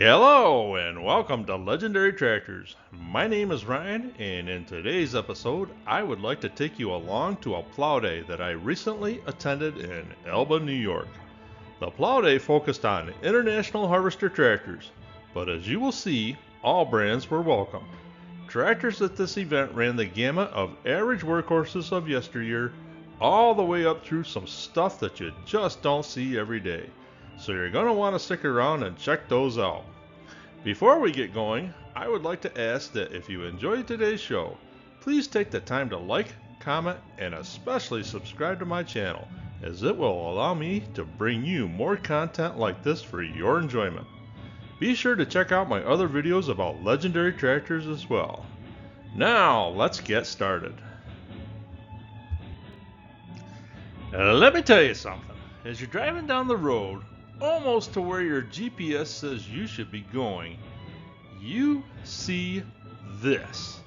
Hello and welcome to Legendary Tractors. My name is Ryan, and in today's episode I would like to take you along to a plow day that I recently attended in Elba, New York. The plow day focused on International Harvester Tractors, but as you will see, all brands were welcome. Tractors at this event ran the gamut of average workhorses of yesteryear, all the way up through some stuff that you just don't see every day. So you're going to want to stick around and check those out. Before we get going, I would like to ask that if you enjoyed today's show, please take the time to like, comment, and especially subscribe to my channel, as it will allow me to bring you more content like this for your enjoyment. Be sure to check out my other videos about legendary tractors as well. Now, let's get started. Let me tell you something. As you're driving down the road, almost to where your GPS says you should be going, you see this.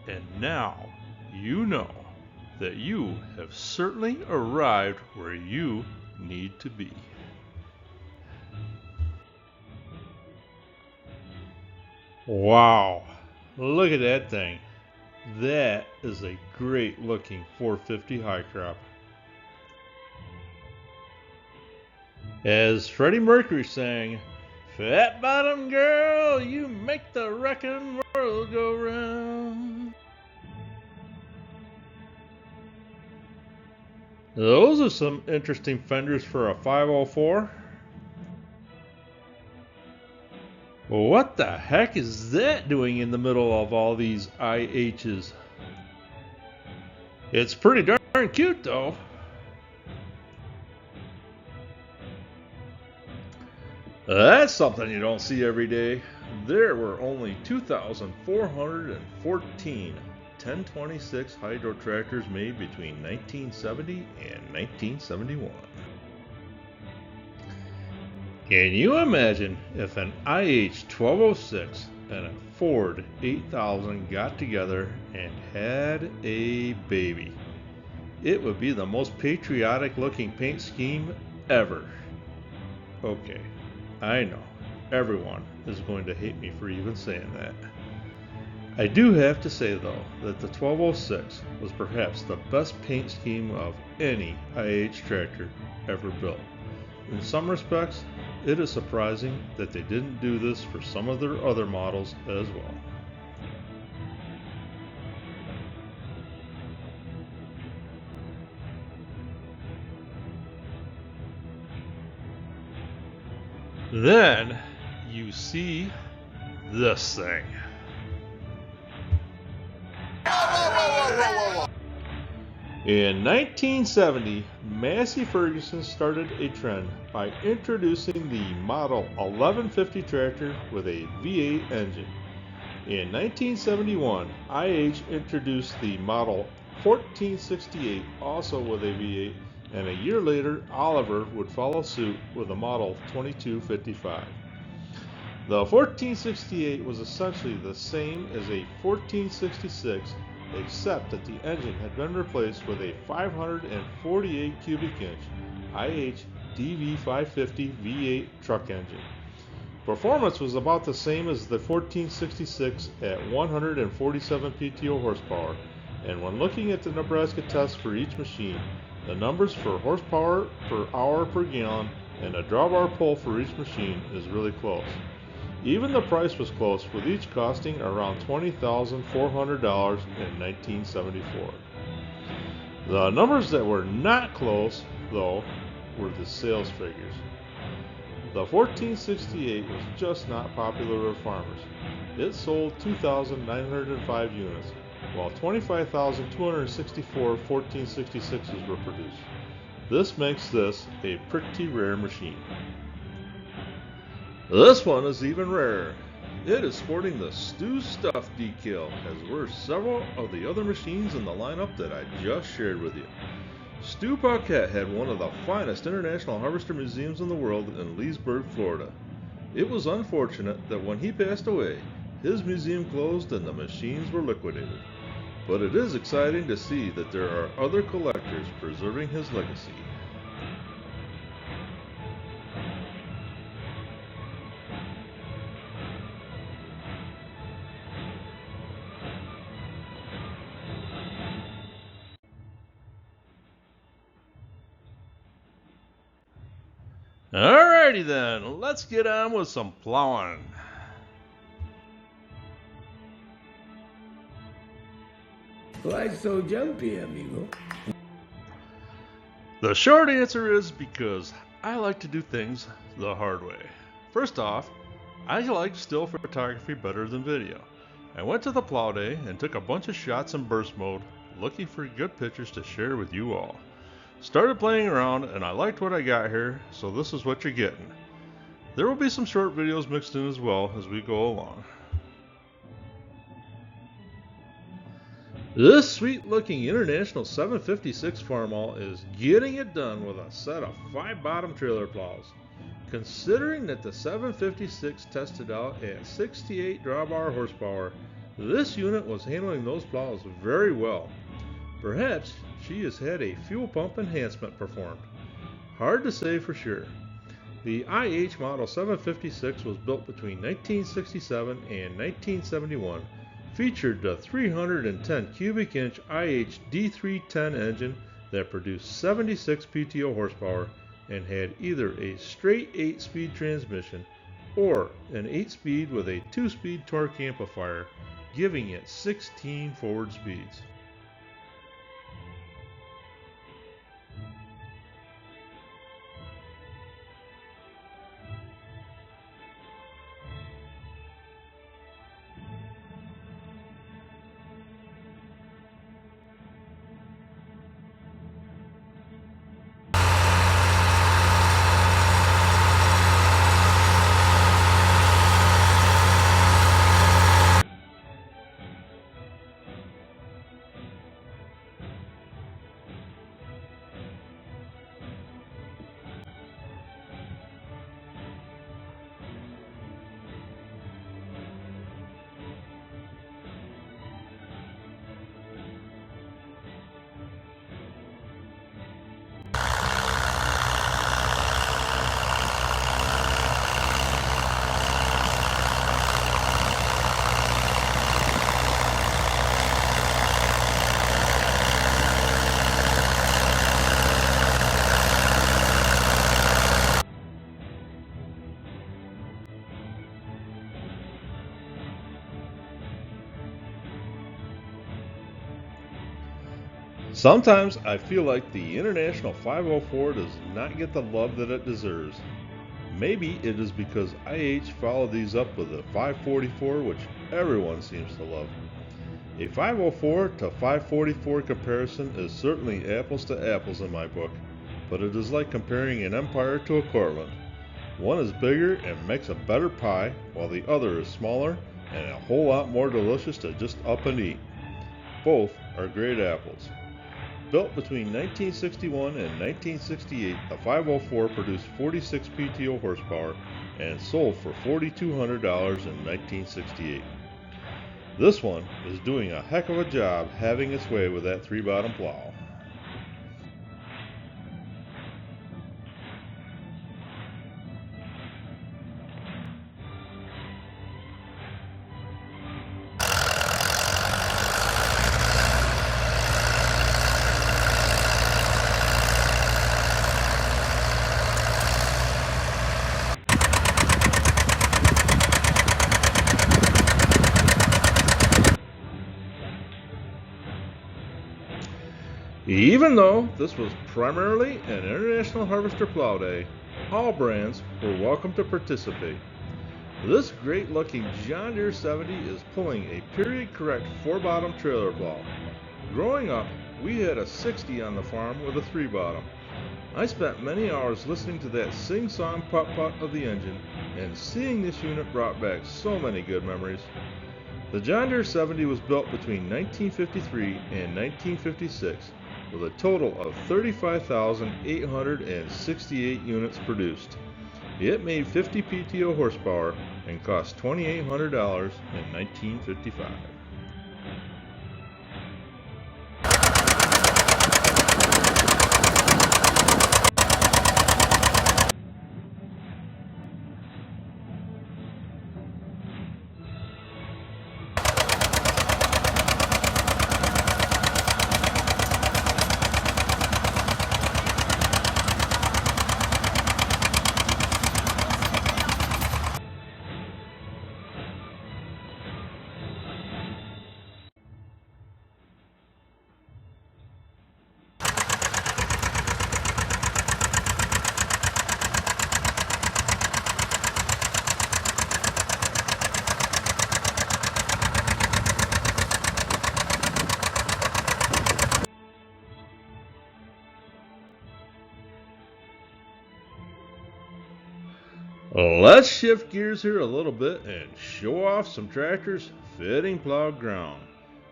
And now you know that you have certainly arrived where you need to be. Wow, look at that thing. That is a great looking 450 high crop. As Freddie Mercury sang, "Fat bottom girl, you make the wrecking world go round." Those are some interesting fenders for a 504. What the heck is that doing in the middle of all these IHs? It's pretty darn cute though. That's something you don't see every day. There were only 2,414 1026 hydro tractors made between 1970 and 1971. Can you imagine if an IH 1206 and a Ford 8000 got together and had a baby? It would be the most patriotic looking paint scheme ever. Okay. I know, everyone is going to hate me for even saying that. I do have to say though that the 1206 was perhaps the best paint scheme of any IH tractor ever built. In some respects, it is surprising that they didn't do this for some of their other models as well. Then you see this thing. In 1970, Massey Ferguson started a trend by introducing the Model 1150 tractor with a V8 engine. In 1971, IH introduced the Model 1468, also with a V8, and a year later, Oliver would follow suit with a Model 2255. The 1468 was essentially the same as a 1466, except that the engine had been replaced with a 548 cubic inch IH DV550 V8 truck engine. Performance was about the same as the 1466 at 147 PTO horsepower, and when looking at the Nebraska tests for each machine, the numbers for horsepower per hour per gallon and a drawbar pull for each machine is really close. Even the price was close, with each costing around $20,400 in 1974. The numbers that were not close, though, were the sales figures. The 1468 was just not popular with farmers. It sold 2,905 units, while 25,264 1466s were produced. This makes this a pretty rare machine. This one is even rarer. It is sporting the Stew Stuff decal, as were several of the other machines in the lineup that I just shared with you. Stew Paquette had one of the finest international harvester museums in the world in Leesburg, Florida. It was unfortunate that when he passed away, his museum closed and the machines were liquidated. But it is exciting to see that there are other collectors preserving his legacy. Alrighty then, let's get on with some plowing. Why so jumpy, amigo? The short answer is because I like to do things the hard way. First off, I like still photography better than video. I went to the plow day and took a bunch of shots in burst mode, looking for good pictures to share with you all. Started playing around and I liked what I got here, so this is what you're getting. There will be some short videos mixed in as well as we go along. This sweet looking International 756 Farmall is getting it done with a set of 5 bottom trailer plows. Considering that the 756 tested out at 68 drawbar horsepower, this unit was handling those plows very well. Perhaps she has had a fuel pump enhancement performed. Hard to say for sure. The IH Model 756 was built between 1967 and 1971, featured the 310 cubic inch IH D310 engine that produced 76 PTO horsepower and had either a straight 8-speed transmission or an 8-speed with a 2-speed torque amplifier, giving it 16 forward speeds. Sometimes I feel like the International 504 does not get the love that it deserves. Maybe it is because IH followed these up with a 544, which everyone seems to love. A 504 to 544 comparison is certainly apples to apples in my book, but it is like comparing an Empire to a Cortland. One is bigger and makes a better pie, while the other is smaller and a whole lot more delicious to just up and eat. Both are great apples. Built between 1961 and 1968, the 504 produced 46 PTO horsepower and sold for $4,200 in 1968. This one is doing a heck of a job having its way with that 3-bottom plow. Even though this was primarily an International Harvester Plow Day, all brands were welcome to participate. This great looking John Deere 70 is pulling a period correct 4-bottom trailer plow. Growing up, we had a 60 on the farm with a 3-bottom. I spent many hours listening to that sing-song putt-putt of the engine, and seeing this unit brought back so many good memories. The John Deere 70 was built between 1953 and 1956, with a total of 35,868 units produced. It made 50 PTO horsepower and cost $2,800 in 1955. Let's shift gears here a little bit and show off some tractors fitting plowed ground.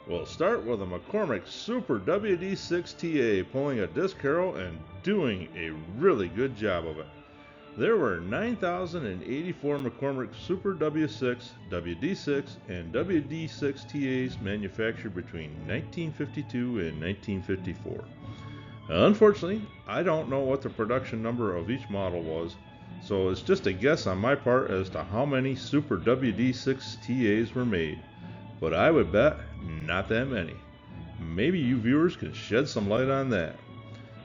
We'll start with a McCormick Super WD6TA pulling a disc harrow and doing a really good job of it. There were 9,084 McCormick Super W6, WD6, and WD6TAs manufactured between 1952 and 1954. Unfortunately, I don't know what the production number of each model was, so it's just a guess on my part as to how many Super WD6TAs were made, but I would bet not that many. Maybe you viewers can shed some light on that.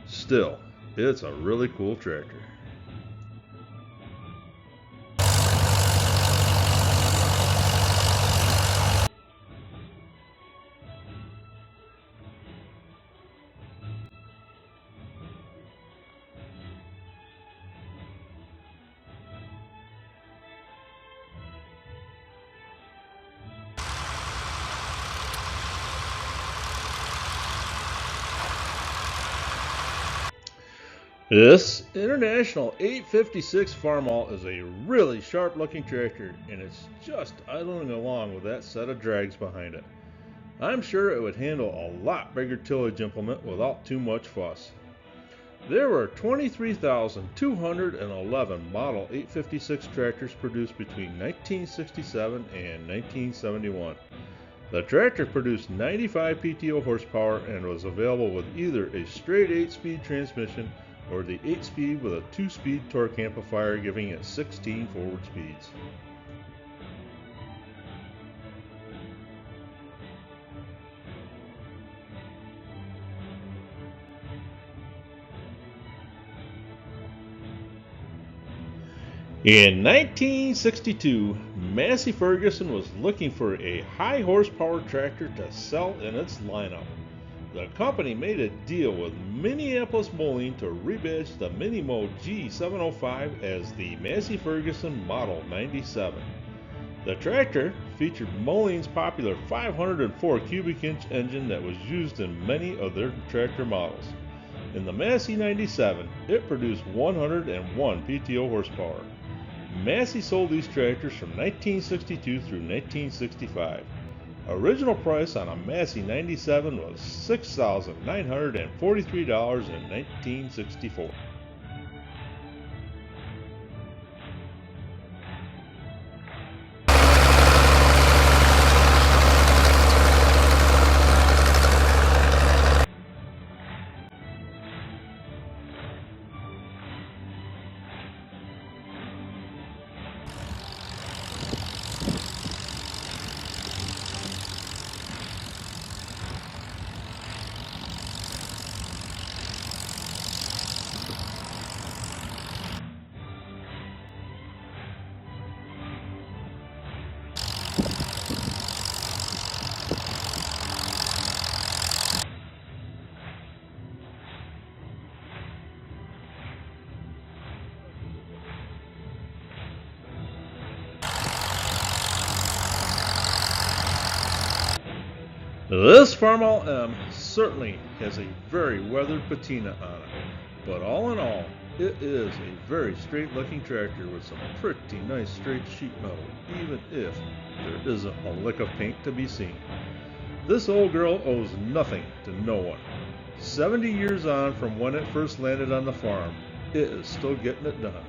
Still, it's a really cool tractor. This International 856 Farmall is a really sharp looking tractor, and it's just idling along with that set of drags behind it. I'm sure it would handle a lot bigger tillage implement without too much fuss. There were 23,211 Model 856 tractors produced between 1967 and 1971. The tractor produced 95 PTO horsepower and was available with either a straight 8-speed transmission or the 8-speed with a 2-speed torque amplifier giving it 16 forward speeds. In 1962, Massey Ferguson was looking for a high horsepower tractor to sell in its lineup. The company made a deal with Minneapolis Molding to rebadge the Minimo G705 as the Massey Ferguson Model 97. The tractor featured Molding's popular 504 cubic inch engine that was used in many of their tractor models. In the Massey 97, it produced 101 PTO horsepower. Massey sold these tractors from 1962 through 1965. Original price on a Massey 97 was $6,943 in 1964. This Farmall M certainly has a very weathered patina on it, but all in all, it is a very straight looking tractor with some pretty nice straight sheet metal, even if there isn't a lick of paint to be seen. This old girl owes nothing to no one. 70 years on from when it first landed on the farm, it is still getting it done.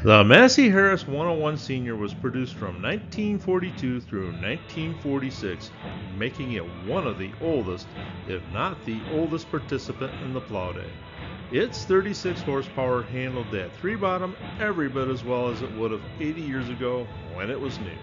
The Massey Harris 101 Senior was produced from 1942 through 1946, making it one of the oldest, if not the oldest participant in the plow day. Its 36 horsepower handled that 3-bottom every bit as well as it would have 80 years ago when it was new.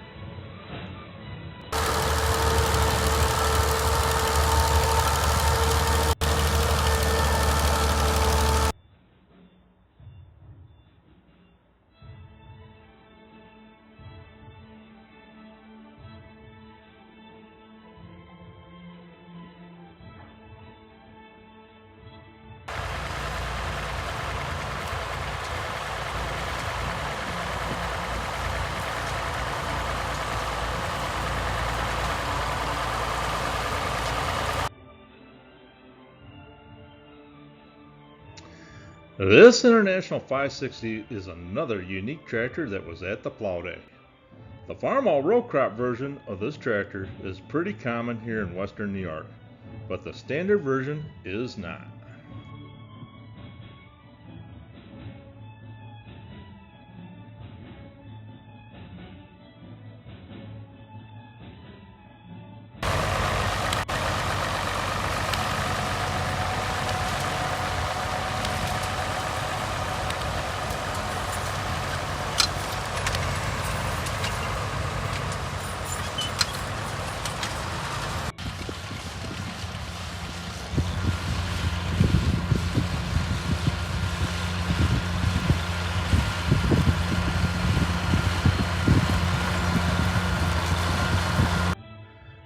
This International 560 is another unique tractor that was at the plow day. The farm all row crop version of this tractor is pretty common here in western New York, but the standard version is not.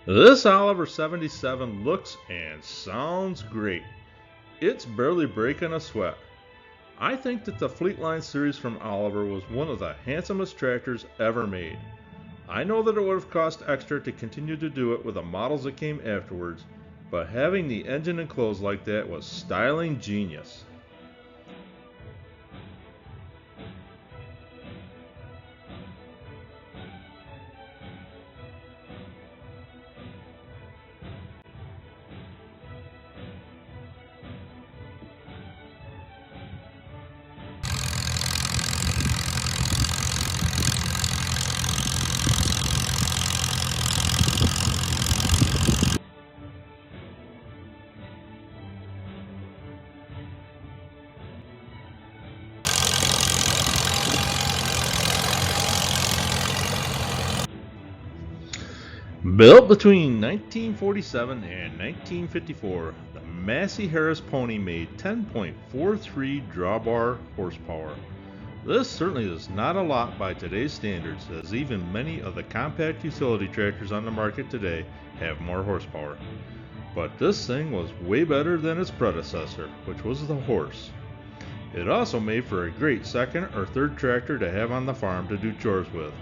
This Oliver 77 looks and sounds great. It's barely breaking a sweat. I think that the Fleetline series from Oliver was one of the handsomest tractors ever made. I know that it would have cost extra to continue to do it with the models that came afterwards, but having the engine enclosed like that was styling genius. Built between 1947 and 1954, the Massey Harris pony made 10.43 drawbar horsepower. This certainly is not a lot by today's standards, as even many of the compact utility tractors on the market today have more horsepower. But this thing was way better than its predecessor, which was the horse. It also made for a great second or third tractor to have on the farm to do chores with.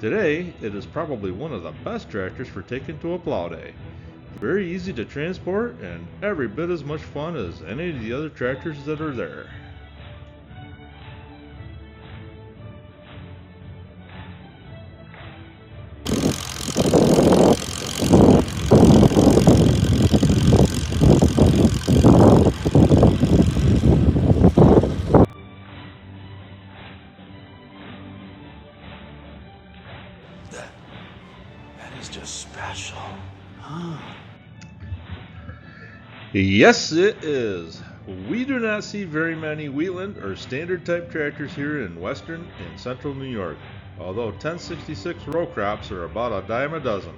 Today, it is probably one of the best tractors for taking to a plow day. Very easy to transport and every bit as much fun as any of the other tractors that are there. That is just special. Yes, it is. We do not see very many wheatland or standard type tractors here in western and central New York, although 1066 row crops are about a dime a dozen.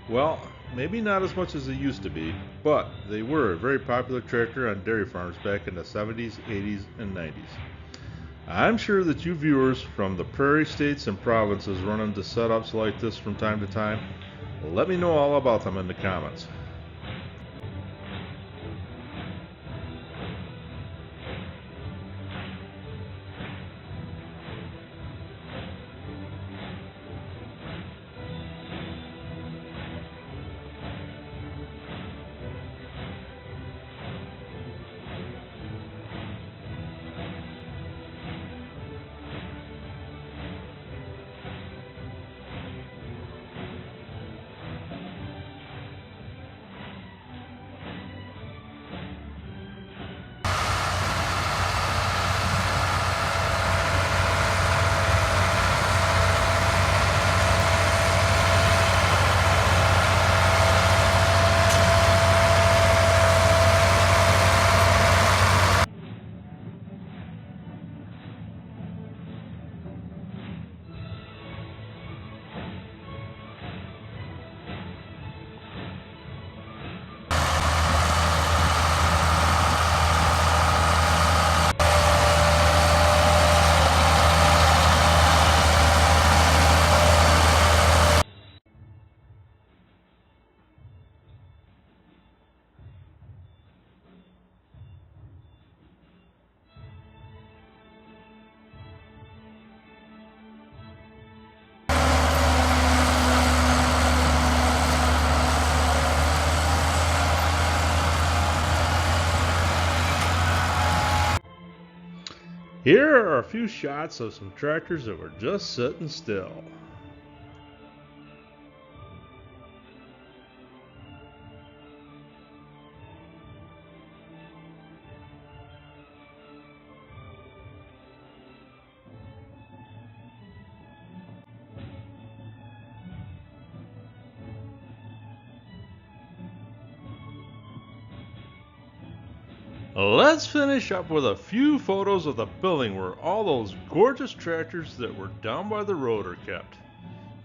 Well, maybe not as much as they used to be, but they were a very popular tractor on dairy farms back in the 70s, 80s, and 90s. I'm sure that you viewers from the prairie states and provinces run into setups like this from time to time. Let me know all about them in the comments. Here are a few shots of some tractors that were just sitting still. Let's finish up with a few photos of the building where all those gorgeous tractors that were down by the road are kept.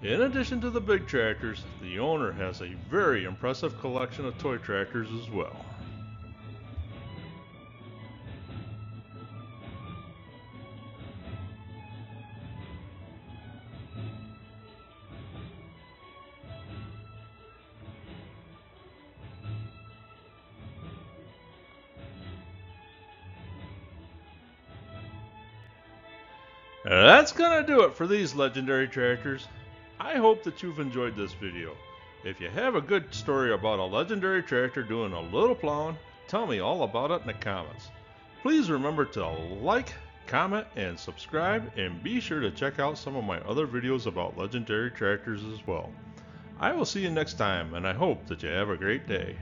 In addition to the big tractors, the owner has a very impressive collection of toy tractors as well. That's gonna do it for these legendary tractors. I hope that you've enjoyed this video. If you have a good story about a legendary tractor doing a little plowing, tell me all about it in the comments. Please remember to like, comment, and subscribe, and be sure to check out some of my other videos about legendary tractors as well. I will see you next time, and I hope that you have a great day.